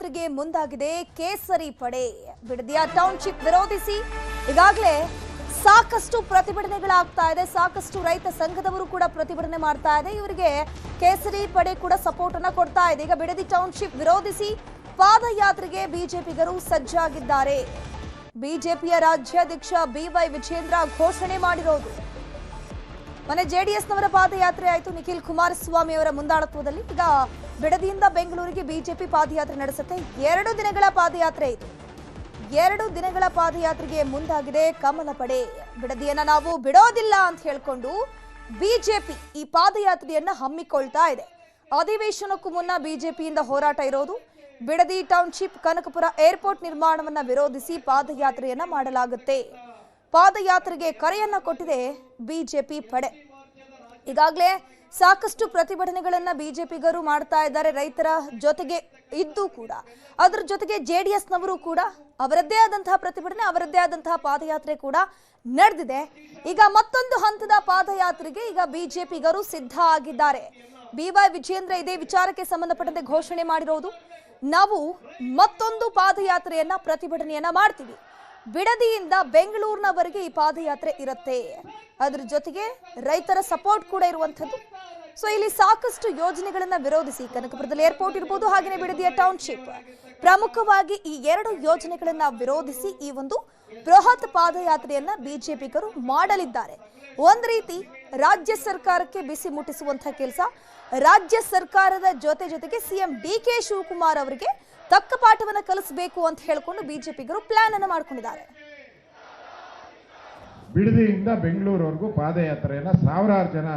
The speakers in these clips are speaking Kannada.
ಪಾದಯಾತ್ರೆಗೆ ಮುಂದಾಗಿದೆ ಕೇಸರಿ ಪಡೆ. ಬಿಡದಿಯ ಟೌನ್ಶಿಪ್ ವಿರೋಧಿಸಿ ಈಗಾಗಲೇ ಸಾಕಷ್ಟು ಪ್ರತಿಭಟನೆಗಳಾಗ್ತಾ ಇದೆ. ಸಾಕಷ್ಟು ರೈತ ಸಂಘದವರು ಕೂಡ ಪ್ರತಿಭಟನೆ ಮಾಡ್ತಾ ಇದೆ. ಇವರಿಗೆ ಕೇಸರಿ ಪಡೆ ಕೂಡ ಸಪೋರ್ಟ್ ಅನ್ನ ಕೊಡ್ತಾ ಇದೆ. ಈಗ ಬಿಡದಿ ಟೌನ್ಶಿಪ್ ವಿರೋಧಿಸಿ ಪಾದಯಾತ್ರೆಗೆ ಬಿಜೆಪಿಗರು ಸಜ್ಜಾಗಿದ್ದಾರೆ. ಬಿಜೆಪಿಯ ರಾಜ್ಯಾಧ್ಯಕ್ಷ ಬಿವೈ ವಿಜೇಂದ್ರ ಘೋಷಣೆ ಮಾಡಿರೋದು. ಮೊನ್ನೆ ಜೆಡಿಎಸ್ನವರ ಪಾದಯಾತ್ರೆ ಆಯಿತು, ನಿಖಿಲ್ ಕುಮಾರಸ್ವಾಮಿ ಅವರ ಮುಂದಾಳತ್ವದಲ್ಲಿ. ಈಗ ಬಿಡದಿಯಿಂದ ಬೆಂಗಳೂರಿಗೆ ಬಿಜೆಪಿ ಪಾದಯಾತ್ರೆ ನಡೆಸುತ್ತೆ. 2 ದಿನಗಳ ಪಾದಯಾತ್ರೆ ಇದು. 2 ದಿನಗಳ ಪಾದಯಾತ್ರೆಗೆ ಮುಂದಾಗಿದೆ ಕಮಲ ಪಡೆ. ಬಿಡದಿಯನ್ನ ನಾವು ಬಿಡೋದಿಲ್ಲ ಅಂತ ಹೇಳ್ಕೊಂಡು ಬಿಜೆಪಿ ಈ ಪಾದಯಾತ್ರೆಯನ್ನ ಹಮ್ಮಿಕೊಳ್ತಾ ಇದೆ. ಅಧಿವೇಶನಕ್ಕೂ ಮುನ್ನ ಬಿಜೆಪಿಯಿಂದ ಹೋರಾಟ ಇರೋದು. ಬಿಡದಿ ಟೌನ್ಶಿಪ್ ಕನಕಪುರ ಏರ್ಪೋರ್ಟ್ ನಿರ್ಮಾಣವನ್ನ ವಿರೋಧಿಸಿ ಪಾದಯಾತ್ರೆಯನ್ನ ಮಾಡಲಾಗುತ್ತೆ. ಪಾದಯಾತ್ರೆಗೆ ಕರೆಯನ್ನ ಕೊಟ್ಟಿದೆ ಬಿಜೆಪಿ ಪಡೆ. ಈಗಾಗಲೇ ಸಾಕಷ್ಟು ಪ್ರತಿಭಟನೆಗಳನ್ನ ಬಿಜೆಪಿಗರು ಮಾಡ್ತಾ ಇದ್ದಾರೆ ರೈತರ ಜೊತೆಗೆ ಇದ್ದು ಕೂಡ. ಅದರ ಜೊತೆಗೆ ಜೆಡಿಎಸ್ನವರು ಕೂಡ ಅವರದ್ದೇ ಆದಂತಹ ಪ್ರತಿಭಟನೆ, ಅವರದ್ದೇ ಆದಂತಹ ಪಾದಯಾತ್ರೆ ಕೂಡ ನಡೆದಿದೆ. ಈಗ ಮತ್ತೊಂದು ಹಂತದ ಪಾದಯಾತ್ರೆಗೆ ಈಗ ಬಿಜೆಪಿಗರು ಸಿದ್ಧ ಆಗಿದ್ದಾರೆ. ಬಿವೈ ವಿಜೇಂದ್ರ ಇದೇ ವಿಚಾರಕ್ಕೆ ಸಂಬಂಧಪಟ್ಟಂತೆ ಘೋಷಣೆ ಮಾಡಿರೋದು. ನಾವು ಮತ್ತೊಂದು ಪಾದಯಾತ್ರೆಯನ್ನ ಪ್ರತಿಭಟನೆಯನ್ನ ಮಾಡ್ತೀವಿ. ಬಿಡದಿಯಿಂದ ಬೆಂಗಳೂರಿನವರೆಗೆ ಈ ಪಾದಯಾತ್ರೆ ಇರುತ್ತೆ. ಅದ್ರ ಜೊತೆಗೆ ರೈತರ ಸಪೋರ್ಟ್ ಕೂಡ ಇರುವಂಥದ್ದು. ಸೊ ಇಲ್ಲಿ ಸಾಕಷ್ಟು ಯೋಜನೆಗಳನ್ನ ವಿರೋಧಿಸಿ ಕನಕಪುರದಲ್ಲಿ ಏರ್ಪೋರ್ಟ್ ಇರ್ಬೋದು, ಹಾಗೆಯೇ ಬಿಡದಿಯ ಟೌನ್ಶಿಪ್, ಪ್ರಮುಖವಾಗಿ ಈ 2 ಯೋಜನೆಗಳನ್ನ ವಿರೋಧಿಸಿ ಈ ಒಂದು ಬೃಹತ್ ಪಾದಯಾತ್ರೆಯನ್ನ ಬಿಜೆಪಿಗರು ಮಾಡಲಿದ್ದಾರೆ. ಒಂದ್ ರೀತಿ ರಾಜ್ಯ ಸರ್ಕಾರಕ್ಕೆ ಬಿಸಿ ಮುಟ್ಟಿಸುವಂತಹ ಕೆಲಸ. ರಾಜ್ಯ ಸರ್ಕಾರದ ಜೊತೆಗೆ ಸಿಎಂ ಡಿಕೆ ಶಿವಕುಮಾರ್ ಅವರಿಗೆ ತಕ್ಕ ಪಾಠವನ್ನು ಕಲಿಸಬೇಕು ಅಂತ ಹೇಳಿಕೊಂಡು ಬಿಜೆಪಿಗರು ಪ್ಲಾನ್ ಅನ್ನು ಮಾಡಿಕೊಂಡಿದ್ದಾರೆ. ಬಿಡದಿಯಿಂದ ಬೆಂಗಳೂರವರೆಗೂ ಪಾದಯಾತ್ರೆಯನ್ನು ಸಾವಿರಾರು ಜನ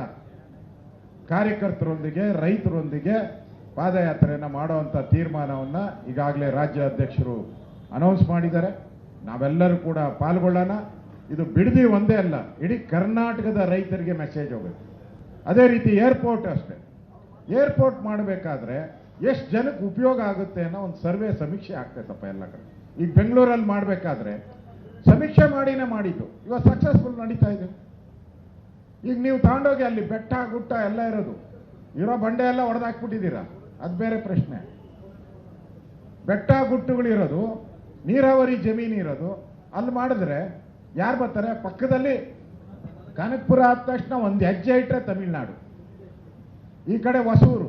ಕಾರ್ಯಕರ್ತರೊಂದಿಗೆ ರೈತರೊಂದಿಗೆ ಪಾದಯಾತ್ರೆಯನ್ನು ಮಾಡುವಂಥ ತೀರ್ಮಾನವನ್ನು ಈಗಾಗಲೇ ರಾಜ್ಯ ಅಧ್ಯಕ್ಷರು ಅನೌನ್ಸ್ ಮಾಡಿದ್ದಾರೆ. ನಾವೆಲ್ಲರೂ ಕೂಡ ಪಾಲ್ಗೊಳ್ಳೋಣ. ಇದು ಬಿಡದಿ ಒಂದೇ ಅಲ್ಲ, ಇಡೀ ಕರ್ನಾಟಕದ ರೈತರಿಗೆ ಮೆಸೇಜ್ ಹೋಗುತ್ತೆ. ಅದೇ ರೀತಿ ಏರ್ಪೋರ್ಟ್ ಅಷ್ಟೇ. ಏರ್ಪೋರ್ಟ್ ಮಾಡಬೇಕಾದ್ರೆ ಎಷ್ಟು ಜನಕ್ಕೆ ಉಪಯೋಗ ಆಗುತ್ತೆ ಅನ್ನೋ ಒಂದು ಸರ್ವೆ ಸಮೀಕ್ಷೆ ಆಗ್ತೈತಪ್ಪ ಎಲ್ಲ ಕಡೆ. ಈಗ ಬೆಂಗಳೂರಲ್ಲಿ ಮಾಡಬೇಕಾದ್ರೆ ಸಮೀಕ್ಷೆ ಮಾಡಿನೇ ಮಾಡಿದ್ದು, ಇವಾಗ ಸಕ್ಸಸ್ಫುಲ್ ನಡೀತಾ ಇದೆ. ಈಗ ನೀವು ತಗೊಂಡೋಗಿ ಅಲ್ಲಿ ಬೆಟ್ಟ ಗುಟ್ಟ ಎಲ್ಲ ಇರೋ ಬಂಡೆ ಎಲ್ಲ ಹೊಡೆದಾಕ್ಬಿಟ್ಟಿದ್ದೀರಾ, ಅದು ಬೇರೆ ಪ್ರಶ್ನೆ. ಬೆಟ್ಟ ಗುಟ್ಟುಗಳಿರೋದು, ನೀರಾವರಿ ಜಮೀನು ಇರೋದು, ಅಲ್ಲಿ ಮಾಡಿದ್ರೆ ಯಾರು ಬರ್ತಾರೆ? ಪಕ್ಕದಲ್ಲಿ ಕನಕಪುರ ಆದ ತಕ್ಷಣ ಒಂದು ಹೆಜ್ಜೆ ಇಟ್ಟರೆ ತಮಿಳ್ನಾಡು, ಈ ಕಡೆ ಹೊಸೂರು.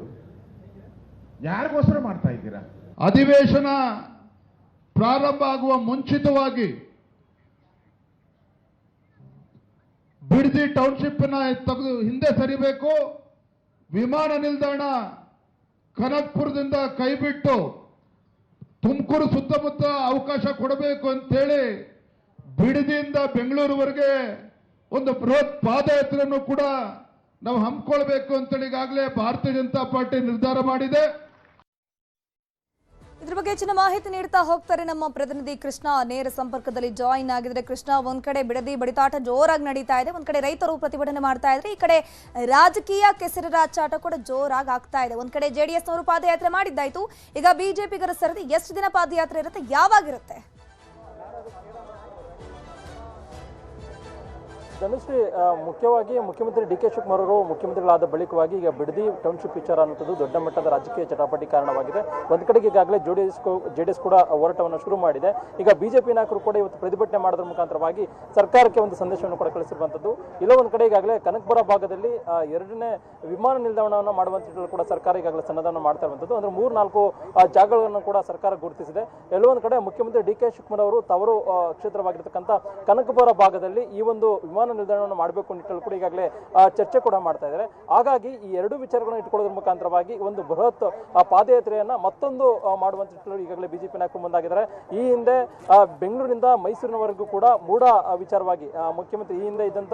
ಯಾರಿಗೋಸ್ಕರ ಮಾಡ್ತಾ ಇದ್ದೀರಾ? ಅಧಿವೇಶನ ಪ್ರಾರಂಭ ಆಗುವ ಮುಂಚಿತವಾಗಿ ಬಿಡದಿ ಟೌನ್ಶಿಪ್ ತೆಗೆದು ಹಿಂದೆ ಸರಿಬೇಕು. ವಿಮಾನ ನಿಲ್ದಾಣ ಕನಕಪುರದಿಂದ ಕೈಬಿಟ್ಟು ತುಮಕೂರು ಸುತ್ತಮುತ್ತ ಅವಕಾಶ ಕೊಡಬೇಕು ಅಂತೇಳಿ ಬಿಡದಿಯಿಂದ ಬೆಂಗಳೂರುವರೆಗೆ ಒಂದು ಬೃಹತ್ ಪಾದಯಾತ್ರೆಯನ್ನು ಕೂಡ ನಾವು ಹಮ್ಮಿಕೊಳ್ಬೇಕು ಅಂತೇಳಿ ಈಗಾಗಲೇ ಭಾರತೀಯ ಜನತಾ ಪಾರ್ಟಿ ನಿರ್ಧಾರ ಮಾಡಿದೆ. ಇದ್ರ ಬಗ್ಗೆ ಹೆಚ್ಚಿನ ಮಾಹಿತಿ ನೀಡ್ತಾ ಹೋಗ್ತಾರೆ ನಮ್ಮ ಪ್ರತಿನಿಧಿ ಕೃಷ್ಣ. ನೇರ ಸಂಪರ್ಕದಲ್ಲಿ ಜಾಯಿನ್ ಆಗಿದ್ರೆ ಕೃಷ್ಣ, ಒಂದ್ ಕಡೆ ಬಿಡದಿ ಬಡಿತಾಟ ಜೋರಾಗಿ ನಡೀತಾ ಇದೆ, ಒಂದ್ ಕಡೆ ರೈತರು ಪ್ರತಿಭಟನೆ ಮಾಡ್ತಾ ಇದ್ರೆ, ಈ ಕಡೆ ರಾಜಕೀಯ ಕೆಸರು ರಾಚಾಟ ಕೂಡ ಜೋರಾಗಿ ಆಗ್ತಾ ಇದೆ. ಒಂದ್ ಕಡೆ ಜೆಡಿಎಸ್ನವರು ಪಾದಯಾತ್ರೆ ಮಾಡಿದ್ದಾಯ್ತು, ಈಗ ಬಿಜೆಪಿಗರ ಸರದಿ. ಎಷ್ಟು ದಿನ ಪಾದಯಾತ್ರೆ ಇರುತ್ತೆ, ಯಾವಾಗಿರುತ್ತೆ? ಧನುಶ್ರೀ, ಮುಖ್ಯವಾಗಿ ಮುಖ್ಯಮಂತ್ರಿ ಡಿಕೆ ಶಿವಕುಮಾರ್ ಅವರು ಮುಖ್ಯಮಂತ್ರಿಗಳಾದ ಬಳಿಕವಾಗಿ ಈಗ ಬಿಡದಿ ಟೌನ್ಶಿಪ್ ವಿಚಾರ ಅನ್ನೋದು ದೊಡ್ಡ ಮಟ್ಟದ ರಾಜಕೀಯ ಚಟಾಪಟಿ ಕಾರಣವಾಗಿದೆ. ಒಂದು ಕಡೆಗೆ ಈಗಾಗಲೇ ಜೆಡಿಎಸ್ ಕೂಡ ಹೋರಾಟವನ್ನು ಶುರು ಮಾಡಿದೆ. ಈಗ ಬಿಜೆಪಿ ನಾಯಕರು ಕೂಡ ಇವತ್ತು ಪ್ರತಿಭಟನೆ ಮಾಡೋದ್ರ ಮುಖಾಂತರವಾಗಿ ಸರ್ಕಾರಕ್ಕೆ ಒಂದು ಸಂದೇಶವನ್ನು ಕೂಡ ಕಳಿಸಿರುವಂಥದ್ದು. ಇಲ್ಲ ಒಂದು ಕಡೆ ಈಗಾಗಲೇ ಕನಕಪುರ ಭಾಗದಲ್ಲಿ 2ನೇ ವಿಮಾನ ನಿಲ್ದಾಣವನ್ನು ಮಾಡುವಂತ ಕೂಡ ಸರ್ಕಾರ ಈಗಾಗಲೇ ಸನ್ನದ್ಧವನ್ನು ಮಾಡ್ತಾ ಇರುವಂಥದ್ದು. ಅಂದ್ರೆ 3-4 ಜಾಗಗಳನ್ನು ಕೂಡ ಸರ್ಕಾರ ಗುರುತಿಸಿದೆ. ಎಲ್ಲೊಂದು ಕಡೆ ಮುಖ್ಯಮಂತ್ರಿ ಡಿಕೆ ಶಿವಕುಮಾರ್ ಅವರು ತವರು ಕ್ಷೇತ್ರವಾಗಿರ್ತಕ್ಕಂಥ ಕನಕಪುರ ಭಾಗದಲ್ಲಿ ಈ ಒಂದು ವಿಮಾನ ನಿಲ್ದಾಣವನ್ನು ಮಾಡಬೇಕು ನಿಟ್ಟಲ್ಲಿ ಕೂಡ ಈಗಾಗಲೇ ಚರ್ಚೆ ಕೂಡ ಮಾಡ್ತಾ ಇದ್ದಾರೆ. ಹಾಗಾಗಿ ಈ 2 ವಿಚಾರಗಳನ್ನು ಇಟ್ಕೊಳ್ಳೋದ್ರ ಮುಖಾಂತರವಾಗಿ ಒಂದು ಬೃಹತ್ ಪಾದಯಾತ್ರೆಯನ್ನ ಮತ್ತೊಂದು ಮಾಡುವಂತ ಈಗಾಗಲೇ ಬಿಜೆಪಿ ನಾಯಕರು ಮುಂದಾಗಿದ್ದಾರೆ. ಈ ಹಿಂದೆ ಬೆಂಗಳೂರಿನಿಂದ ಮೈಸೂರಿನವರೆಗೂ ಕೂಡ ಮೂಡ ವಿಚಾರವಾಗಿ ಮುಖ್ಯಮಂತ್ರಿ ಈ ಹಿಂದೆ ಇದ್ದಂತ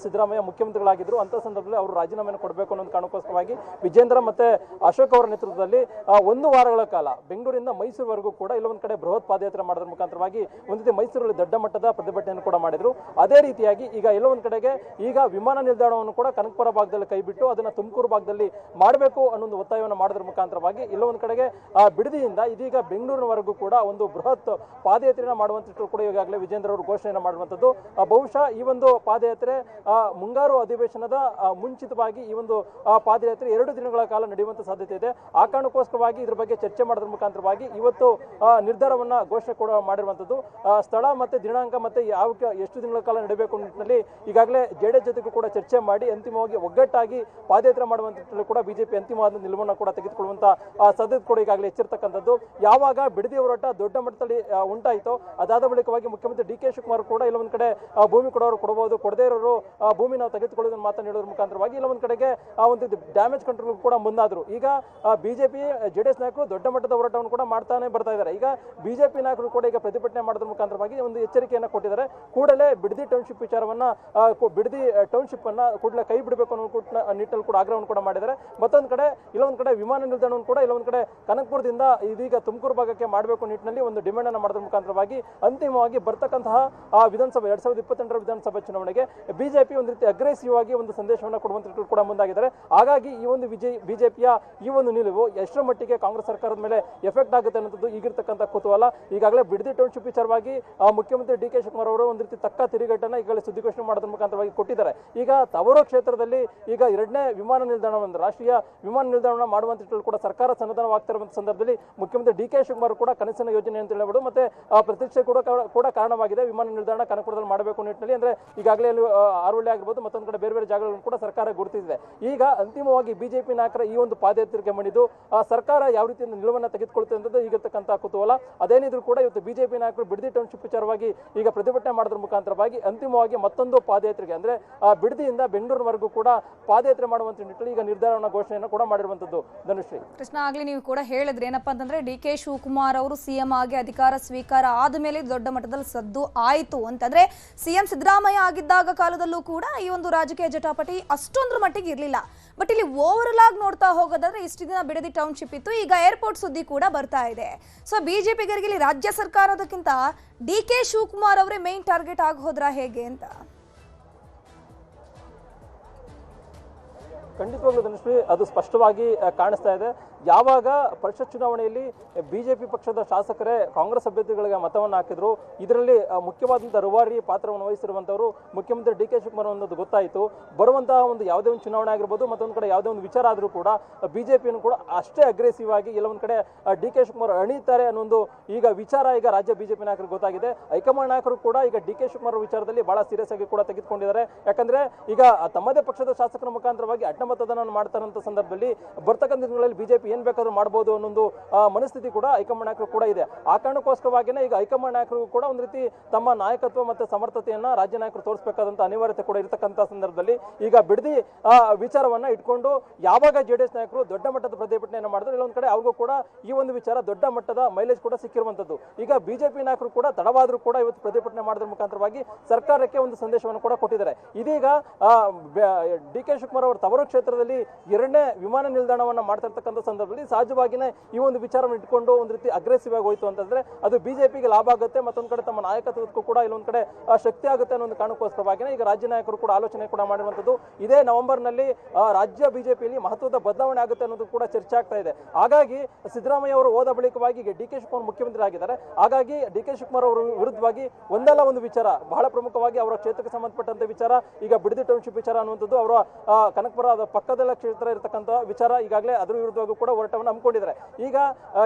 ಸಿದ್ದರಾಮಯ್ಯ ಮುಖ್ಯಮಂತ್ರಿಗಳಾಗಿದ್ರು. ಅಂತ ಸಂದರ್ಭದಲ್ಲಿ ಅವರು ರಾಜೀನಾಮೆಯನ್ನು ಕೊಡಬೇಕು ಅನ್ನೋ ಕಾರಣಕ್ಕೋಸ್ಕರವಾಗಿ ವಿಜೇಂದ್ರ ಮತ್ತೆ ಅಶೋಕ್ ಅವರ ನೇತೃತ್ವದಲ್ಲಿ 1 ವಾರಗಳ ಕಾಲ ಬೆಂಗಳೂರಿಂದ ಮೈಸೂರುವರೆಗೂ ಕೂಡ ಇಲ್ಲೊಂದು ಕಡೆ ಬೃಹತ್ ಪಾದಯಾತ್ರೆ ಮಾಡೋದ್ರ ಮುಖಾಂತರವಾಗಿ ಒಂದು ರೀತಿ ಮೈಸೂರಲ್ಲಿ ದೊಡ್ಡ ಮಟ್ಟದ ಪ್ರತಿಭಟನೆಯನ್ನು ಕೂಡ ಮಾಡಿದ್ರು. ಅದೇ ರೀತಿಯಾಗಿ ಈಗ ಎಲ್ಲೋ ಒಂದು ಕಡೆಗೆ ಈಗ ವಿಮಾನ ನಿಲ್ದಾಣವನ್ನು ಕೂಡ ಕನಕಪುರ ಭಾಗದಲ್ಲಿ ಕೈಬಿಟ್ಟು ಅದನ್ನ ತುಮಕೂರು ಭಾಗದಲ್ಲಿ ಮಾಡಬೇಕು ಅನ್ನೋ ಒಂದು ಒತ್ತಾಯವನ್ನು ಮಾಡೋದ್ರ ಮುಖಾಂತರವಾಗಿ ಎಲ್ಲೋ ಒಂದು ಕಡೆಗೆ ಬಿಡದಿಯಿಂದ ಇದೀಗ ಬೆಂಗಳೂರಿನವರೆಗೂ ಕೂಡ ಒಂದು ಬೃಹತ್ ಪಾದಯಾತ್ರೆಯನ್ನು ಮಾಡುವಂತಷ್ಟು ಕೂಡ ಈಗಾಗಲೇ ವಿಜೇಂದ್ರ ಅವರು ಘೋಷಣೆಯನ್ನು ಮಾಡುವಂಥದ್ದು. ಬಹುಶಃ ಈ ಒಂದು ಪಾದಯಾತ್ರೆ ಮುಂಗಾರು ಅಧಿವೇಶನದ ಮುಂಚಿತವಾಗಿ ಈ ಒಂದು ಪಾದಯಾತ್ರೆ 2 ದಿನಗಳ ಕಾಲ ನಡೆಯುವಂತ ಸಾಧ್ಯತೆ ಇದೆ. ಆ ಕಾರಣಕ್ಕೋಸ್ಕರವಾಗಿ ಇದ್ರ ಬಗ್ಗೆ ಚರ್ಚೆ ಮಾಡೋದ್ರ ಮುಖಾಂತರವಾಗಿ ಇವತ್ತು ನಿರ್ಧಾರವನ್ನ ಘೋಷಣೆ ಕೂಡ ಮಾಡಿರುವಂತದ್ದು. ಸ್ಥಳ ಮತ್ತೆ ದಿನಾಂಕ ಮತ್ತೆ ಎಷ್ಟು ದಿನಗಳ ಕಾಲ ನಡೆಯಬೇಕು ನಿಟ್ಟಿನಲ್ಲಿ ಈಗಾಗಲೇ ಜೆಡಿಎಸ್ ಜೊತೆಗೂ ಕೂಡ ಚರ್ಚೆ ಮಾಡಿ ಅಂತಿಮವಾಗಿ ಒಗ್ಗಟ್ಟಾಗಿ ಪಾದಯಾತ್ರೆ ಮಾಡುವಂತ ಕೂಡ ಬಿಜೆಪಿ ಅಂತಿಮವಾದ ನಿಲುವನ್ನು ಕೂಡ ತೆಗೆದುಕೊಳ್ಳುವಂತ ಸಾಧ್ಯತೆ ಕೂಡ ಈಗಾಗಲೇ ಹೆಚ್ಚಿರ್ತಕ್ಕಂಥದ್ದು. ಯಾವಾಗ ಬಿಡದಿ ಹೋರಾಟ ದೊಡ್ಡ ಮಟ್ಟದಲ್ಲಿ ಉಂಟಾಯಿತೋ ಅದಾದ ಬಳಿಕವಾಗಿ ಮುಖ್ಯಮಂತ್ರಿ ಡಿ ಕೆ ಶಿವಕುಮಾರ್ ಕೂಡ ಇಲ್ಲ ಒಂದ್ ಕಡೆ ಭೂಮಿ ಕೊಡೋರು ಕೊಡಬಹುದು, ಕೊಡದೇ ಇರೋರು ಭೂಮಿ ನಾವು ತೆಗೆದುಕೊಳ್ಳೋದನ್ನ ಮಾತನಾಡೋದ್ರ ಮುಖಾಂತರವಾಗಿ ಇಲ್ಲ ಒಂದ್ ಕಡೆಗೆ ಒಂದು ಡ್ಯಾಮೇಜ್ ಕಂಟ್ರೋಲ್ ಕೂಡ ಮುಂದಾದ್ರು. ಈಗ ಬಿಜೆಪಿ ಜೆಡಿಎಸ್ ನಾಯಕರು ದೊಡ್ಡ ಮಟ್ಟದ ಹೋರಾಟವನ್ನು ಕೂಡ ಮಾಡ್ತಾನೆ ಬರ್ತಾ ಇದ್ದಾರೆ. ಈಗ ಬಿಜೆಪಿ ನಾಯಕರು ಕೂಡ ಈಗ ಪ್ರತಿಭಟನೆ ಮಾಡೋದ್ರ ಮುಖಾಂತರವಾಗಿ ಒಂದು ಎಚ್ಚರಿಕೆಯನ್ನು ಕೊಟ್ಟಿದ್ದಾರೆ. ಕೂಡಲೇ ಬಿಡದಿ ಟೌನ್ಶಿಪ್ ವಿಚಾರವನ್ನ ಬಿಡದಿ ಟೌನ್ಶಿಪ್ ಅನ್ನ ಕೂಡಲೇ ಕೈ ಬಿಡಬೇಕು ಅನ್ನೋ ನಿಟ್ಟಲ್ಲಿ ಕೂಡ ಆಗ್ರಹವನ್ನು ಕೂಡ ಮಾಡಿದ್ದಾರೆ. ಮತ್ತೊಂದು ಕಡೆ ಇಲ್ಲೊಂದ್ ಕಡೆ ವಿಮಾನ ನಿಲ್ದಾಣವನ್ನು ಕೂಡ ಇಲ್ಲೊಂದ್ ಕಡೆ ಕನಕಪುರದಿಂದ ಇದೀಗ ತುಮಕೂರು ಭಾಗಕ್ಕೆ ಮಾಡಬೇಕು ನಿಟ್ಟಿನಲ್ಲಿ ಒಂದು ಡಿಮ್ಯಾಂಡ್ ಅನ್ನು ಮಾಡೋದ್ರ ಮುಖಾಂತರವಾಗಿ ಅಂತಿಮವಾಗಿ ಬರ್ತಕ್ಕಂತಹ ವಿಧಾನಸಭೆ 2028 ವಿಧಾನಸಭಾ ಚುನಾವಣೆಗೆ ಬಿಜೆಪಿ ಒಂದು ರೀತಿ ಅಗ್ರೆಸಿವ್ ಆಗಿ ಒಂದು ಸಂದೇಶವನ್ನು ಕೊಡುವಂತ ಕೂಡ ಮುಂದಾಗಿದ್ದಾರೆ. ಹಾಗಾಗಿ ಈ ಒಂದು ಬಿಜೆಪಿಯ ಈ ಒಂದು ನಿಲುವು ಎಷ್ಟರ ಮಟ್ಟಿಗೆ ಕಾಂಗ್ರೆಸ್ ಸರ್ಕಾರದ ಮೇಲೆ ಎಫೆಕ್ಟ್ ಆಗುತ್ತೆ ಅನ್ನೋದು ಈಗಿರ್ತಕ್ಕಂಥ ಕುತೂಹಲ. ಈಗಾಗಲೇ ಬಿಡದಿ ಟೌನ್ಶಿಪ್ ವಿಚಾರವಾಗಿ ಮುಖ್ಯಮಂತ್ರಿ ಡಿ ಕೆ ಶಿವಕುಮಾರ್ ಅವರು ಒಂದು ರೀತಿ ತಕ್ಕ ತಿರುಗೇಟನ್ನ ಈಗಾಗಲೇ ಸುದ್ದಿಗೋಷ್ಠಿ ಮಾಡೋದ್ರ ಮುಖಾಂತರವಾಗಿ ಕೊಟ್ಟಿದ್ದಾರೆ. ಈಗ ತವರು ಕ್ಷೇತ್ರದಲ್ಲಿ ಈಗ 2ನೇ ವಿಮಾನ ನಿಲ್ದಾಣವನ್ನು ರಾಷ್ಟ್ರೀಯ ವಿಮಾನ ನಿಲ್ದಾಣವನ್ನು ಮಾಡುವಂತ ಕೂಡ ಸರ್ಕಾರ ಸನ್ನದ್ಧವಾಗ್ತಿರುವಂತಹ ಸಂದರ್ಭದಲ್ಲಿ ಮುಖ್ಯಮಂತ್ರಿ ಡಿ ಕೆ ಶಿವಕುಮಾರ್ ಕೂಡ ಕನಸಿನ ಯೋಜನೆ ಅಂತ ಹೇಳಬಹುದು ಮತ್ತೆ ಪ್ರತೀಕ್ಷೆ ಕೂಡ ಕಾರಣವಾಗಿದೆ. ವಿಮಾನ ನಿಲ್ದಾಣ ಕನಕಪುರದಲ್ಲಿ ಮಾಡಬೇಕು ನಿಟ್ಟಿನಲ್ಲಿ ಅಂದ್ರೆ ಈಗಾಗಲೇ ಆರೋಳ್ಳಿ ಆಗಿರ್ಬೋದು ಮತ್ತೊಂದು ಕಡೆ ಬೇರೆ ಬೇರೆ ಜಾಗಗಳನ್ನು ಕೂಡ ಸರ್ಕಾರ ಗುರುತಿಸಿದೆ. ಈಗ ಅಂತಿಮವಾಗಿ ಬಿಜೆಪಿ ನಾಯಕರ ಈ ಒಂದು ಪಾದಯಾತ್ರೆಗೆ ಮಣಿದು ಸರ್ಕಾರ ಯಾವ ರೀತಿಯ ನಿಲುವನ್ನು ತೆಗೆದುಕೊಳ್ಳುತ್ತೆ ಅನ್ನೋದು ಈಗಿರ್ತಕ್ಕಂಥ ಕುತೂಹಲ. ಅದೇನಿದ್ರು ಕೂಡ ಇವತ್ತು ಬಿಜೆಪಿ ನಾಯಕರು ಬಿಡದಿ ಟೌನ್ಶಿಪ್ ವಿಚಾರವಾಗಿ ಈಗ ಪ್ರತಿಭಟನೆ ಮಾಡೋದ್ರ ಮುಖಾಂತರವಾಗಿ ಅಂತಿಮವಾಗಿ ಮತ್ತೊಂದು ಪಾದಯಾತ್ರೆಗೆ ಅಂದ್ರೆ ಬಿಡದಿಯಿಂದ ಬೆಂಗಳೂರಿನವರೆಗೂ ಕೂಡ ಪಾದಯಾತ್ರೆ ಮಾಡುವಂತ ನಿಟ್ಟಿನಲ್ಲಿ ಈಗ ನಿರ್ಧಾರವನ್ನು ಘೋಷಣೆಯನ್ನು ಕೂಡ ಮಾಡಿರುವಂತದ್ದು. ಧನುಶ್ರೀ, ಕೃಷ್ಣ, ಆಗ್ಲಿ ನೀವು ಕೂಡ ಹೇಳಿದ್ರೆ ಏನಪ್ಪಾ ಅಂತಂದ್ರೆ ಡಿ ಕೆ ಶಿವಕುಮಾರ್ ಅವರು ಸಿಎಂ ಆಗಿ ಅಧಿಕಾರ ಸ್ವೀಕಾರ ಆದ್ಮೇಲೆ ದೊಡ್ಡ ಮಟ್ಟದಲ್ಲಿ ಸದ್ದು ಆಯ್ತು ಅಂತಂದ್ರೆ ಸಿಎಂ ಸಿದ್ದರಾಮಯ್ಯ ಆಗಿದ್ದಾಗ ಕಾಲದಲ್ಲೂ ಕೂಡ ಈ ಒಂದು ರಾಜಕೀಯ ಜಟಾಪಟಿ ಅಷ್ಟೊಂದ್ರ ಮಟ್ಟಿಗೆ ಇರಲಿಲ್ಲ. ಬಟ್ ಇಲ್ಲಿ ಓವರ್ ಆಗಿ ನೋಡ್ತಾ ಹೋಗೋದಾದ್ರೆ ಇಷ್ಟು ದಿನ ಬಿಡದಿ ಟೌನ್ಶಿಪ್ ಇತ್ತು, ಈಗ ಏರ್ಪೋರ್ಟ್ ಸುದ್ದಿ ಕೂಡ ಬರ್ತಾ ಇದೆ. ಸೊ ಬಿಜೆಪಿಗರಿಗೆ ಇಲ್ಲಿ ರಾಜ್ಯ ಸರ್ಕಾರದಕ್ಕಿಂತ ಡಿ ಕೆ ಶಿವಕುಮಾರ್ ಅವರೇ ಮೇನ್ ಟಾರ್ಗೆಟ್ ಆಗಿ ಹೋದ್ರಾ ಹೇಗೆ ಅಂತ? ಖಂಡಿತವಾಗ್ಲೂ ಧನುಶ್ರೀ, ಅದು ಸ್ಪಷ್ಟವಾಗಿ ಕಾಣಿಸ್ತಾ ಇದೆ. ಯಾವಾಗ ಪರಿಷತ್ ಚುನಾವಣೆಯಲ್ಲಿ ಬಿಜೆಪಿ ಪಕ್ಷದ ಶಾಸಕರೇ ಕಾಂಗ್ರೆಸ್ ಅಭ್ಯರ್ಥಿಗಳಿಗೆ ಮತವನ್ನು ಹಾಕಿದ್ರು, ಇದರಲ್ಲಿ ಮುಖ್ಯವಾದಂತಹ ರೂವಾರಿ ಪಾತ್ರವನ್ನು ವಹಿಸಿರುವಂತವರು ಮುಖ್ಯಮಂತ್ರಿ ಡಿ ಕೆ ಶಿವಕುಮಾರ್ ಅನ್ನೋದು ಗೊತ್ತಾಯಿತು. ಬರುವಂತಹ ಒಂದು ಯಾವುದೇ ಒಂದು ಚುನಾವಣೆ ಆಗಿರ್ಬೋದು ಮತ್ತೊಂದು ಕಡೆ ಯಾವುದೇ ಒಂದು ವಿಚಾರ ಆದರೂ ಕೂಡ ಬಿಜೆಪಿಯನ್ನು ಕೂಡ ಅಷ್ಟೇ ಅಗ್ರೆಸಿವ್ ಆಗಿ ಎಲ್ಲೊಂದು ಕಡೆ ಡಿ ಕೆ ಶಿವಕುಮಾರ್ ಅಣಿತಾರೆ ಅನ್ನೋ ಈಗ ವಿಚಾರ ಈಗ ರಾಜ್ಯ ಬಿಜೆಪಿ ನಾಯಕರಿಗೆ ಗೊತ್ತಾಗಿದೆ. ಹೈಕಮಾಂಡ್ ನಾಯಕರು ಕೂಡ ಈಗ ಡಿ ಕೆ ಶಿವಕುಮಾರ್ ವಿಚಾರದಲ್ಲಿ ಬಹಳ ಸೀರಿಯಸ್ ಆಗಿ ಕೂಡ ತೆಗೆದುಕೊಂಡಿದ್ದಾರೆ. ಯಾಕಂದ್ರೆ ಈಗ ತಮ್ಮದೇ ಪಕ್ಷದ ಶಾಸಕರ ಮುಖಾಂತರವಾಗಿ ಅಡ್ಡಮತದಾನ ಮಾಡ್ತಾರಂತ ಸಂದರ್ಭದಲ್ಲಿ ಬರ್ತಕ್ಕಂಥ ದಿನಗಳಲ್ಲಿ ಬಿಜೆಪಿ ಏನ್ ಬೇಕಾದ್ರೂ ಮಾಡಬಹುದು ಅನ್ನೊಂದು ಮನಸ್ಥಿತಿ ಕೂಡ ಹೈಕಮಾಂಡ್ ನಾಯಕರು ಕೂಡ ಇದೆ. ಆ ಕಾರಣಕ್ಕೋಸ್ಕರವಾಗಿಯೇ ಈಗ ಹೈಕಮಾಂಡ್ ನಾಯಕರು ಕೂಡ ಒಂದು ರೀತಿ ತಮ್ಮ ನಾಯಕತ್ವ ಮತ್ತೆ ಸಮರ್ಥತೆಯನ್ನ ರಾಜ್ಯ ನಾಯಕರು ತೋರಿಸಬೇಕಾದಂತ ಅನಿವಾರ್ಯತೆ ಕೂಡ ಇರತಕ್ಕಂತ ಸಂದರ್ಭದಲ್ಲಿ ಈಗ ಬಿಡದಿ ವಿಚಾರವನ್ನ ಇಟ್ಕೊಂಡು ಯಾವಾಗ ಜೆಡಿಎಸ್ ನಾಯಕರು ದೊಡ್ಡ ಮಟ್ಟದ ಪ್ರತಿಭಟನೆಯನ್ನು ಮಾಡಿದ್ರು, ಇಲ್ಲೊಂದ್ ಕಡೆ ಅವ್ರಿಗೂ ಕೂಡ ಈ ಒಂದು ವಿಚಾರ ದೊಡ್ಡ ಮಟ್ಟದ ಮೈಲೇಜ್ ಕೂಡ ಸಿಕ್ಕಿರುವಂತದ್ದು. ಈಗ ಬಿಜೆಪಿ ನಾಯಕರು ಕೂಡ ತಡವಾದ್ರೂ ಕೂಡ ಇವತ್ತು ಪ್ರತಿಭಟನೆ ಮಾಡೋದ್ರ ಮುಖಾಂತರವಾಗಿ ಸರ್ಕಾರಕ್ಕೆ ಒಂದು ಸಂದೇಶವನ್ನು ಕೂಡ ಕೊಟ್ಟಿದ್ದಾರೆ. ಇದೀಗ ಡಿ ಕೆ ಶಿವಕುಮಾರ್ ಅವರ ತವರು ಕ್ಷೇತ್ರದಲ್ಲಿ 2ನೇ ವಿಮಾನ ನಿಲ್ದಾಣವನ್ನ ಮಾಡ್ತಾ ಇರ್ತಕ್ಕಂಥ ಸಂದರ್ಭದಲ್ಲಿ ಸಹಜವಾಗಿಯೇ ಈ ಒಂದು ವಿಚಾರವನ್ನು ಇಟ್ಕೊಂಡು ಒಂದು ರೀತಿ ಅಗ್ರೆಸಿವ್ ಆಗಿ ಹೋಯ್ತು ಅಂತಂದ್ರೆ ಅದು ಬಿಜೆಪಿಗೆ ಲಾಭ ಆಗುತ್ತೆ, ಮತ್ತೊಂದು ಕಡೆ ತಮ್ಮ ನಾಯಕತ್ವಕ್ಕೂ ಕೂಡ ಇಲ್ಲೊಂದು ಕಡೆ ಶಕ್ತಿ ಆಗುತ್ತೆ ಅನ್ನೋ ಒಂದು ಕಾರಣಕ್ಕೋಸ್ಕರವಾಗಿಯೇ ಈಗ ರಾಜ್ಯ ನಾಯಕರು ಕೂಡ ಆಲೋಚನೆ ಕೂಡ ಮಾಡಿರುವಂತದ್ದು. ಇದೇ ನವೆಂಬರ್ನಲ್ಲಿ ರಾಜ್ಯ ಬಿಜೆಪಿಯಲ್ಲಿ ಮಹತ್ವದ ಬದಲಾವಣೆ ಆಗುತ್ತೆ ಅನ್ನೋದು ಕೂಡ ಚರ್ಚೆ ಆಗ್ತಾ ಇದೆ. ಹಾಗಾಗಿ ಸಿದ್ದರಾಮಯ್ಯ ಅವರು ಹೋದ ಬಳಿಕವಾಗಿ ಡಿ ಕೆ ಶಿವಕುಮಾರ್ ಮುಖ್ಯಮಂತ್ರಿ ಆಗಿದ್ದಾರೆ. ಹಾಗಾಗಿ ಡಿ ಕೆ ಶಿವಕುಮಾರ್ ಅವರ ವಿರುದ್ಧವಾಗಿ ಒಂದಲ್ಲ ಒಂದು ವಿಚಾರ ಬಹಳ ಪ್ರಮುಖವಾಗಿ ಅವರ ಕ್ಷೇತ್ರಕ್ಕೆ ಸಂಬಂಧಪಟ್ಟಂತ ವಿಚಾರ ಈಗ ಬಿಡದಿ ಟೌನ್ಶಿಪ್ ವಿಚಾರ ಅನ್ನುವಂಥದ್ದು ಅವರ ಕನಕಪುರ ಪಕ್ಕದಲ್ಲ ಕ್ಷೇತ್ರ ಇರತಕ್ಕಂಥ ವಿಚಾರ ಈಗಾಗಲೇ ಅದರ ವಿರುದ್ಧವಾಗಿ ಕೂಡ ಹೋರಾಟವನ್ನು ಹಮ್ಮಿಕೊಂಡಿದ್ದಾರೆ. ಈಗ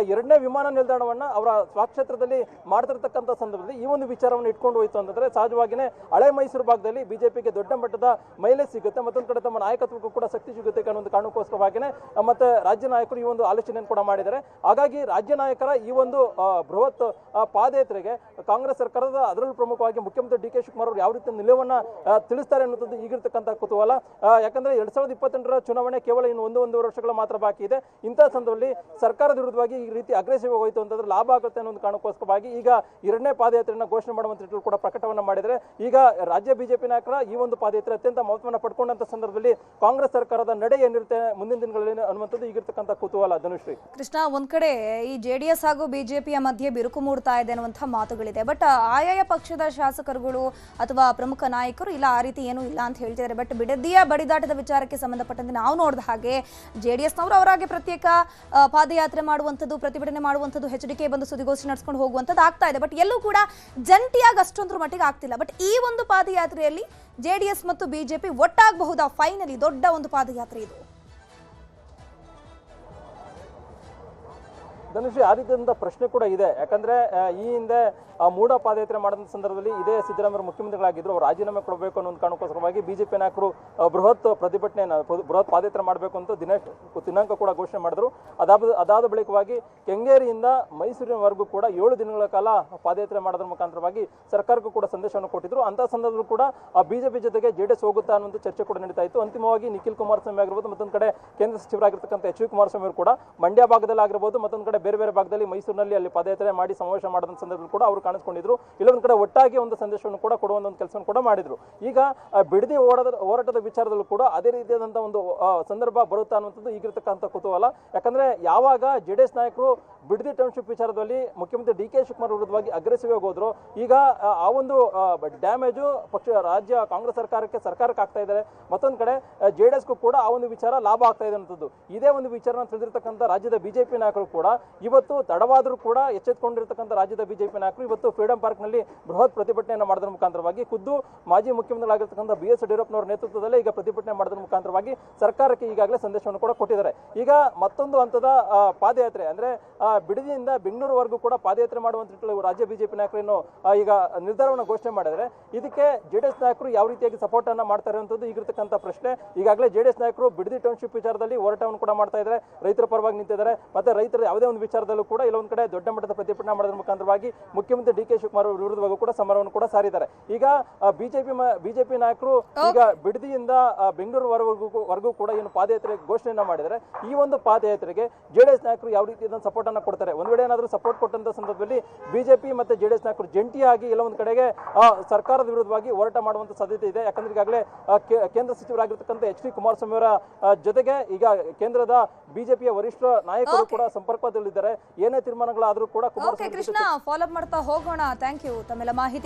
2ನೇ ವಿಮಾನ ನಿಲ್ದಾಣವನ್ನ ಅವರ ಸ್ವಕ್ಷೇತ್ರದಲ್ಲಿ ಮಾಡ್ತಿರ್ತಕ್ಕಂಥ ಸಂದರ್ಭದಲ್ಲಿ ಈ ಒಂದು ವಿಚಾರವನ್ನು ಇಟ್ಕೊಂಡು ಹೋಯ್ತು ಅಂತಂದ್ರೆ ಸಹಜವಾಗಿಯೇ ಹಳೆ ಮೈಸೂರು ಭಾಗದಲ್ಲಿ ಬಿಜೆಪಿಗೆ ದೊಡ್ಡ ಮಟ್ಟದ ಮೈಲೇಜ್ ಸಿಗುತ್ತೆ, ಮತ್ತೊಂದು ಕಡೆ ತಮ್ಮ ನಾಯಕತ್ವಕ್ಕೂ ಕೂಡ ಶಕ್ತಿ ಸಿಗುತ್ತೆ ಅನ್ನೋ ಒಂದು ಕಾರಣಕ್ಕೋಸ್ಕರವಾಗಿಯೇ ಮತ್ತೆ ರಾಜ್ಯ ನಾಯಕರು ಈ ಒಂದು ಆಲೋಚನೆಯನ್ನು ಕೂಡ ಮಾಡಿದ್ದಾರೆ. ಹಾಗಾಗಿ ರಾಜ್ಯ ನಾಯಕರ ಈ ಒಂದು ಬೃಹತ್ ಪಾದಯಾತ್ರೆಗೆ ಕಾಂಗ್ರೆಸ್ ಸರ್ಕಾರದ ಅದರಲ್ಲೂ ಪ್ರಮುಖವಾಗಿ ಮುಖ್ಯಮಂತ್ರಿ ಡಿ ಕೆ ಶಿವಕುಮಾರ್ ಅವರು ಯಾವ ರೀತಿಯ ನಿಲುವನ್ನ ತಿಳಿಸ್ತಾರೆ ಅನ್ನೋದು ಈಗಿರ್ತಕ್ಕಂಥ ಕುತೂಹಲ. ಯಾಕಂದ್ರೆ 2028 ಚುನಾವಣೆ ಕೇವಲ ಇನ್ನು 1.5 ವರ್ಷಗಳ ಮಾತ್ರ ಬಾಕಿ ಇದೆ. ಇಂಥ ಸಂದರ್ಭದಲ್ಲಿ ಸರ್ಕಾರದ ವಿರುದ್ಧವಾಗಿ ಈ ರೀತಿ ಅಗ್ರೆಸಿವ್ ಹೋಯಿತು ಅಂತಂದ್ರೆ ಲಾಭ ಆಗುತ್ತೆ ಅನ್ನೋ ಒಂದು ಕಾರಣಕ್ಕೋಸ್ಕರವಾಗಿ ಈಗ 2ನೇ ಪಾದಯಾತ್ರೆಯನ್ನು ಘೋಷಣೆ ಮಾಡುವಂತ ಕೂಡ ಪ್ರಕಟವನ್ನ ಮಾಡಿದರೆ ಈಗ ರಾಜ್ಯ ಬಿಜೆಪಿ ನಾಯಕರ ಈ ಒಂದು ಪಾದಯಾತ್ರೆ ಅತ್ಯಂತ ಮಹತ್ವವನ್ನು ಪಡ್ಕೊಂಡಂತ ಸಂದರ್ಭದಲ್ಲಿ ಕಾಂಗ್ರೆಸ್ ಸರ್ಕಾರದ ನಡೆ ಏನಿರುತ್ತೆ ಮುಂದಿನ ದಿನಗಳಲ್ಲಿ ಅನ್ನುವಂಥದ್ದು ಈಗಿರ್ತಕ್ಕಂಥ ಕುತೂಹಲ. ಧನುಶ್ರೀ, ಕೃಷ್ಣ, ಒಂದ್ ಕಡೆ ಈ ಜೆಡಿಎಸ್ ಹಾಗೂ ಬಿಜೆಪಿಯ ಮಧ್ಯೆ ಬಿರುಕು ಮೂಡ್ತಾ ಇದೆ ಅನ್ನುವಂತಹ ಮಾತುಗಳಿದೆ. ಬಟ್ ಆಯಾಯ ಪಕ್ಷದ ಶಾಸಕರುಗಳು ಅಥವಾ ಪ್ರಮುಖ ನಾಯಕರು ಇಲ್ಲ, ಆ ರೀತಿ ಏನೂ ಇಲ್ಲ ಅಂತ ಹೇಳ್ತಿದ್ದಾರೆ. ಬಟ್ ಬಿಡದಿಯ ಬಡಿದಾಟದ ವಿಚಾರಕ್ಕೆ ಸಂಬಂಧಪಟ್ಟಂತೆ ನಾವು ನೋಡಿದ ಹಾಗೆ ಜೆಡಿಎಸ್ನವರು ಅವರಾಗೆ ಪ್ರತ್ಯೇಕ ಪಾದಯಾತ್ರೆ ಮಾಡುವಂಥದ್ದು, ಪ್ರತಿಭಟನೆ ಮಾಡುವಂಥದ್ದು, HDK ಬಂದು ಸುದ್ದಿಗೋಷ್ಠಿ ನಡೆಸ್ಕೊಂಡು ಹೋಗುವಂಥದ್ದು ಆಗ್ತಾ ಇದೆ. ಬಟ್ ಎಲ್ಲೂ ಕೂಡ ಜಂಟಿಯಾಗಿ ಅಷ್ಟೊಂದ್ರ ಮಟ್ಟಿಗೆ ಆಗ್ತಿಲ್ಲ. ಬಟ್ ಈ ಒಂದು ಪಾದಯಾತ್ರೆಯಲ್ಲಿ ಜೆಡಿಎಸ್ ಮತ್ತು ಬಿಜೆಪಿ ಒಟ್ಟಾಗಬಹುದಾ? ಫೈನಲಿ ದೊಡ್ಡ ಒಂದು ಪಾದಯಾತ್ರೆ ಇದು. ಧನುಶ್ರೀ, ಆ ರೀತಿಯಾದಂಥ ಪ್ರಶ್ನೆ ಕೂಡ ಇದೆ. ಯಾಕಂದ್ರೆ ಈ ಹಿಂದೆ ಮೂಡ ಪಾದಯಾತ್ರೆ ಮಾಡಿದ ಸಂದರ್ಭದಲ್ಲಿ ಇದೇ ಸಿದ್ದರಾಮಯ್ಯ ಮುಖ್ಯಮಂತ್ರಿಗಳಾಗಿದ್ರು, ಅವರು ರಾಜೀನಾಮೆ ಕೊಡಬೇಕು ಅನ್ನೋ ಒಂದು ಕಾರಣಕ್ಕೋಸ್ಕರವಾಗಿ ಬಿಜೆಪಿ ನಾಯಕರು ಬೃಹತ್ ಪ್ರತಿಭಟನೆಯನ್ನು, ಬೃಹತ್ ಪಾದಯಾತ್ರೆ ಮಾಡಬೇಕು ಅಂತ ದಿನಾಂಕ ಕೂಡ ಘೋಷಣೆ ಮಾಡಿದ್ರು. ಅದಾದ ಬಳಿಕವಾಗಿ ಕೆಂಗೇರಿಯಿಂದ ಮೈಸೂರಿನವರೆಗೂ ಕೂಡ 7 ದಿನಗಳ ಕಾಲ ಪಾದಯಾತ್ರೆ ಮಾಡೋದ್ರ ಮುಖಾಂತರವಾಗಿ ಸರ್ಕಾರಕ್ಕೂ ಕೂಡ ಸಂದೇಶವನ್ನು ಕೊಟ್ಟಿದ್ರು. ಅಂತ ಸಂದರ್ಭದಲ್ಲೂ ಕೂಡ ಬಿಜೆಪಿ ಜೊತೆಗೆ ಜೆಡಿಎಸ್ ಹೋಗುತ್ತಾ ಅನ್ನುವಂಥ ಚರ್ಚೆ ಕೂಡ ನಡೀತಾ ಇತ್ತು. ಅಂತಿಮವಾಗಿ ನಿಖಿಲ್ ಕುಮಾರಸ್ವಾಮಿ ಆಗಿರ್ಬೋದು, ಮತ್ತೊಂದು ಕಡೆ ಕೇಂದ್ರ ಸಚಿವರಾಗಿರ್ತಕ್ಕಂಥ HD ಕುಮಾರಸ್ವಾಮಿ ಅವರು ಕೂಡ ಮಂಡ್ಯ ಭಾಗದಲ್ಲಿ ಆಗಿರ್ಬೋದು, ಮತ್ತೊಂದು ಕಡೆ ಬೇರೆ ಬೇರೆ ಭಾಗದಲ್ಲಿ ಮೈಸೂರಿನಲ್ಲಿ ಅಲ್ಲಿ ಪಾದಯಾತ್ರೆ ಮಾಡಿ ಸಮಾವೇಶ ಮಾಡಿದ ಸಂದರ್ಭದಲ್ಲಿ ಕೂಡ ಅವರು ಕಾಣಿಸ್ಕೊಂಡಿದ್ರು. ಇಲ್ಲೊಂದು ಕಡೆ ಒಟ್ಟಾಗಿ ಒಂದು ಸಂದೇಶವನ್ನು ಕೂಡ ಕೊಡುವಂತ ಒಂದು ಕೆಲಸವನ್ನು ಕೂಡ ಮಾಡಿದ್ರು. ಈಗ ಬಿಡದಿ ಹೋರಾಟದ ವಿಚಾರದಲ್ಲೂ ಕೂಡ ಅದೇ ರೀತಿಯಾದಂತಹ ಒಂದು ಸಂದರ್ಭ ಬರುತ್ತಾ ಅನ್ನುವಂಥದ್ದು ಈಗಿರ್ತಕ್ಕಂಥ ಕುತೂಹಲ. ಯಾಕಂದ್ರೆ ಯಾವಾಗ ಜೆಡಿಎಸ್ ನಾಯಕರು ಬಿಡದಿ ಟೌನ್ಶಿಪ್ ವಿಚಾರದಲ್ಲಿ ಮುಖ್ಯಮಂತ್ರಿ DK ಶಿವಕುಮಾರ್ ವಿರುದ್ಧವಾಗಿ ಅಗ್ರೆಸಿವ್ ಆಗಿ ಹೋದ್ರು, ಈಗ ಆ ಒಂದು ಡ್ಯಾಮೇಜು ರಾಜ್ಯ ಕಾಂಗ್ರೆಸ್ ಸರ್ಕಾರಕ್ಕೆ ಆಗ್ತಾ ಇದ್ದಾರೆ. ಮತ್ತೊಂದು ಕಡೆ ಜೆಡಿಎಸ್ಗೂ ಕೂಡ ಆ ಒಂದು ವಿಚಾರ ಲಾಭ ಆಗ್ತಾ ಇದೆ ಅನ್ನೋದು. ಇದೇ ಒಂದು ವಿಚಾರನ ತಿಳಿದಿರ್ತಕ್ಕಂಥ ರಾಜ್ಯದ ಬಿಜೆಪಿ ನಾಯಕರು ಕೂಡ ಇವತ್ತು ತಡವಾದರೂ ಕೂಡ ಎಚ್ಚೆತ್ತುಕೊಂಡಿರ್ತಕ್ಕಂಥ ರಾಜ್ಯದ ಬಿಜೆಪಿ ನಾಯಕರು ಇವತ್ತು ಫ್ರೀಡಂ ಪಾರ್ಕ್ ನಲ್ಲಿ ಬೃಹತ್ ಪ್ರತಿಭಟನೆಯನ್ನು ಮಾಡೋದ್ರ ಮುಖಾಂತರವಾಗಿ ಖುದ್ದು ಮಾಜಿ ಮುಖ್ಯಮಂತ್ರಿಗಳಾಗಿರ್ತಕ್ಕಂಥ BS ಯಡಿಯೂರಪ್ಪನವರ ನೇತೃತ್ವದಲ್ಲೇ ಈಗ ಪ್ರತಿಭಟನೆ ಮಾಡೋದ್ರ ಮುಖಾಂತರವಾಗಿ ಸರ್ಕಾರಕ್ಕೆ ಈಗಾಗಲೇ ಸಂದೇಶವನ್ನು ಕೂಡ ಕೊಟ್ಟಿದ್ದಾರೆ. ಈಗ ಮತ್ತೊಂದು ಹಂತದ ಪಾದಯಾತ್ರೆ ಅಂದ್ರೆ ಬಿಡದಿಯಿಂದ ಬೆಂಗಳೂರುವರೆಗೂ ಕೂಡ ಪಾದಯಾತ್ರೆ ಮಾಡುವಂತ ರಾಜ್ಯ ಬಿಜೆಪಿ ನಾಯಕರೇನು ಈಗ ನಿರ್ಧಾರವನ್ನು ಘೋಷಣೆ ಮಾಡಿದರೆ ಇದಕ್ಕೆ ಜೆಡಿಎಸ್ ನಾಯಕರು ಯಾವ ರೀತಿಯಾಗಿ ಸಪೋರ್ಟ್ ಅನ್ನ ಮಾಡ್ತಾರೆ ಅನ್ನೋದು ಈಗಿರ್ತಕ್ಕಂಥ ಪ್ರಶ್ನೆ. ಈಗಾಗಲೇ ಜೆಡಿಎಸ್ ನಾಯಕರು ಬಿಡದಿ ಟೌನ್ಶಿಪ್ ವಿಚಾರದಲ್ಲಿ ಹೋರಾಟವನ್ನು ಕೂಡ ಮಾಡ್ತಾ ಇದ್ದಾರೆ, ರೈತರ ಪರವಾಗಿ ನಿಂತಿದ್ದಾರೆ. ಮತ್ತೆ ರೈತರ ಯಾವುದೇ ಒಂದು ವಿಚಾರದಲ್ಲೂ ಕೂಡ ಇಲ್ಲೊಂದು ಕಡೆ ದೊಡ್ಡ ಮಟ್ಟದ ಪ್ರತಿಭಟನೆ ಮಾಡೋದ್ರ ಮುಖಾಂತರವಾಗಿ ಮುಖ್ಯಮಂತ್ರಿ DK ಶಿವಕುಮಾರ್ ವಿರುದ್ಧವಾಗೂ ಕೂಡ ಸಮರವನ್ನು ಕೂಡ ಸಾರಿದ್ದಾರೆ. ಈಗ ಬಿಜೆಪಿ ನಾಯಕರು ಈಗ ಬಿಡದಿಯಿಂದ ಬೆಂಗಳೂರುವರೆಗೂ ಕೂಡ ಏನು ಪಾದಯಾತ್ರೆ ಘೋಷಣೆಯನ್ನ ಮಾಡಿದರೆ ಈ ಒಂದು ಪಾದಯಾತ್ರೆಗೆ ಜೆಡಿಎಸ್ ನಾಯಕರು ಯಾವ ರೀತಿ ಸಪೋರ್ಟ್ ಅನ್ನ ಕೊಡ್ತಾರೆ. ಒಂದ್ ವೇಳೆ ಏನಾದರೂ ಸಪೋರ್ಟ್ ಕೊಟ್ಟಂತ ಸಂದರ್ಭದಲ್ಲಿ ಬಿಜೆಪಿ ಮತ್ತೆ ಜೆಡಿಎಸ್ ನಾಯಕರು ಜಂಟಿಯಾಗಿ ಎಲ್ಲ ಒಂದು ಕಡೆಗೆ ಸರ್ಕಾರದ ವಿರುದ್ಧವಾಗಿ ಹೋರಾಟ ಮಾಡುವಂತ ಸಾಧ್ಯತೆ ಇದೆ. ಯಾಕಂದ್ರೆ ಈಗಾಗಲೇ ಕೇಂದ್ರ ಸಚಿವರಾಗಿರ್ತಕ್ಕಂಥ HD ಕುಮಾರಸ್ವಾಮಿ ಅವರ ಜೊತೆಗೆ ಈಗ ಕೇಂದ್ರದ ಬಿಜೆಪಿಯ ವರಿಷ್ಠ ನಾಯಕರು ಕೂಡ ಸಂಪರ್ಕದಲ್ಲಿದ್ದಾರೆ. ಏನೇ ತೀರ್ಮಾನಗಳಾದ್ರೂ ಕೂಡ ಕೃಷ್ಣ ಫಾಲೋ ಅಪ್ ಮಾಡ್ತಾ ಹೋಗೋಣ. ಥ್ಯಾಂಕ್ ಯು ತಮ್ಮೆಲ್ಲ ಮಾಹಿತಿ.